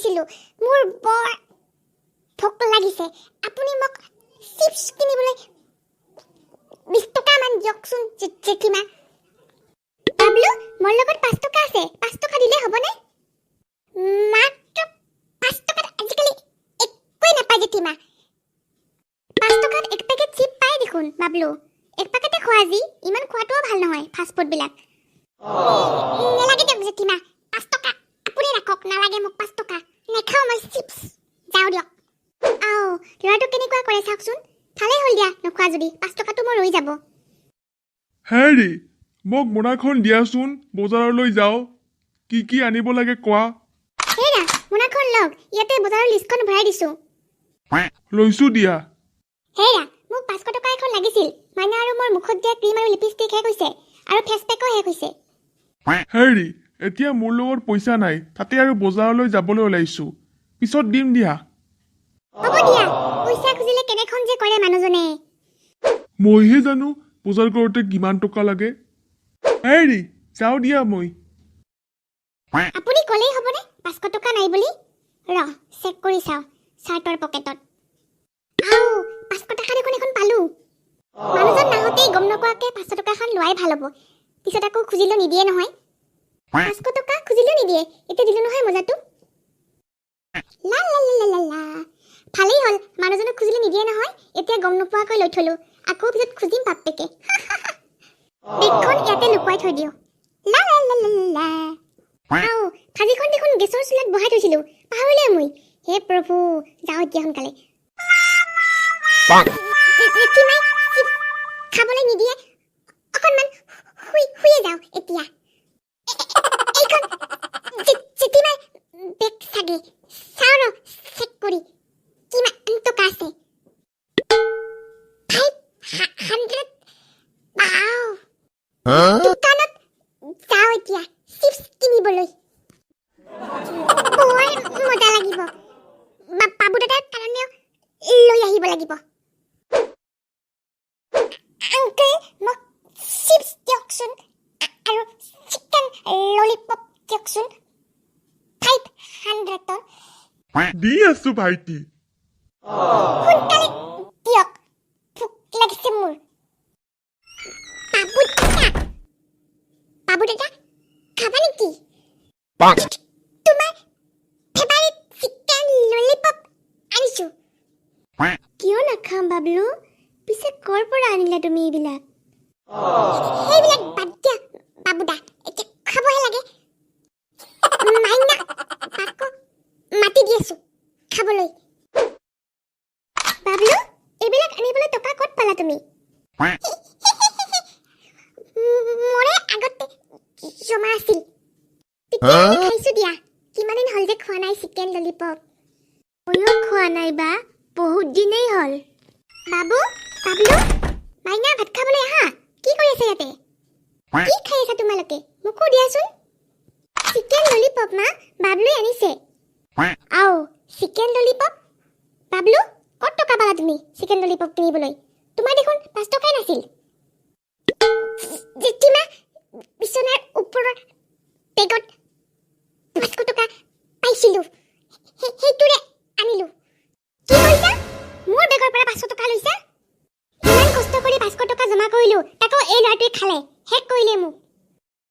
আহিছিলোঁ মোৰ বৰ ভোক লাগিছে আপুনি মোক চিপছ কিনিবলৈ 20 টকা মান দিয়কচোন জেঠিমা বাবলু মোৰ লগত 5 টকা আছে 5 টকা দিলে হ'বনে মাত্ৰ 5 টকাত আজিকালি একোৱেই নাপায় জেঠিমা 5 টকাত এক পেকেট চিপ পায় দেখোন বাবলু এক পেকেটে খোৱা আজি ইমান খোৱাটোও ভাল নহয় ফাষ্ট ফুড বিলাক নেলাগে দিয়ক জেঠিমা 5 টকা আপুনি ৰাখক নালাগে মোক 5 টকা নেখাওঁ মই চিপছ যাওঁ দিয়ক আও ল'ৰাটো কেনেকুৱা কৰে চাওকচোন ভালেই হ'ল দিয়া নোখোৱা যদি 5 টকাটো মোৰ ৰৈ যাব হেৰি মোক মোনাখন দিয়াচোন বজাৰলৈ যাওঁ কি আনিব লাগে কোৱা হেৰা মোনাখন লওক ইয়াতে বজাৰৰ লিষ্টখন ভৰাই দিছোঁ লৈছোঁ দিয়া হেৰা মোক 500 টকা এখন লাগিছিল মাইনা আৰু মোৰ মুখত দিয়া ক্ৰীম আৰু লিপষ্টিক শেষ হৈছে আৰু ফেচ পেকো শেষ হৈছে হেৰি এতিয়া মোৰ লগত পইচা নাই তাতে আৰু বজাৰলৈ যাবলৈ ওলাইছোঁ পিছত দিম দিয়া হ'ব দিয়া পইচা খুজিলে কেনেখন যে কৰে মানুহজনে মইহে জানো বজাৰ কৰোঁতে কিমান টকা লাগে হেৰি যাওঁ দিয়া মই আপুনি ক'লেই হ'বনে 500 টকা নাই বুলি চেক কৰি চাওঁ চাৰ্টৰ পকেটত আও 500 টকা দেখোন এখন পালোঁ মানুহজন নাহতেই গম নোপোৱাকৈ 500 টকাখন লোৱাই ভাল হ'ব পিছত আকৌ খুজিলেও নিদিয়ে নহয় 500 টকা খুজিলেও নিদিয়ে এতিয়া দিলোঁ নহয় মজাটো লা লা লা লা লা ভালেই হ'ল মানুহজনক খুজিলে নিদিয়ে নহয় এতিয়া গম নোপোৱাকৈ লৈ থলোঁ আকৌ পিছত খুজিম বাপেকে বেগখন ইয়াতে লুকুৱাই থৈ দিওঁ লা লা লা লা লা আও ভাজিখন দেখোন গেছৰ চুলাত বহাই থৈছিলোঁ পাহৰিলে মই হে প্ৰভু যাওঁ এতিয়া সোনকালে জেঠিমাই খাবলৈ নিদিয়ে অকণমান শুয়ে যাওঁ এতিয়া এইখন জেঠিমাই বেগ চাগে চাওঁ ৰ চেক কৰি কিমান টকা আছে 500 বাও দোকানত যাওঁ এতিয়া চিপছ কিনিবলৈ বৰ মজা লাগিব বাবু দাদাৰ কাৰণেও লৈ আহিব লাগিব আংকেল মোক চিপছ দিয়কচোন আৰু চিকেন ললিপপ দিয়কচোন 500ৰ দি আছোঁ ভাইটি সোনকালে দিয়ক ভোক লাগিছে মোৰ বাবু দাদা খাবা নেকি তোমাৰ ফেভাৰিট চিকেন ললিপপ আনিছোঁ কিয় নাখাম বাবলু পিছে ক'ৰ পৰা আনিলা তুমি এইবিলাক সেইবিলাক বাদ দিয়া বাবুদা এতিয়া খাবহে লাগে মাইনা বাকো মাতি দি আছোঁ খাবলৈ বাবলু এইবিলাক আনিবলৈ টকা ক'ত পালা তুমি মোৰে আগতে জমা আছিল খাইছোঁ দিয়া কিমান দিন হ'ল যে খোৱা নাই চিকেন ললিপপ ময়ো খোৱা নাই বা বহুত দিনেই হ'ল বাবু বাবলু মাইনা ভাত খাবলৈ আহা কি কৰি আছে ইয়াতে কি খাই আছা তোমালোকে মোকো দিয়াচোন চিকেন ললিপপ মা বাবলুৱে আনিছে আও চিকেন ললিপপ বাবলু ক'ত টকা পালা তুমি চিকেন ললিপপ কিনিবলৈ তোমাৰ দেখোন 5 টকাই নাছিল জেঠিমা বিচনাৰ ওপৰৰ বেগত 500 টকা পাইছিলোঁ সেইটোৰে আনিলোঁ কি কৈছা মোৰ বেগৰ পৰা 500 টকা লৈছা ইমান কষ্ট কৰি 500 টকা জমা কৰিলোঁ তাকো এই ল'ৰাটোৱে খালে শেষ কৰিলে মোক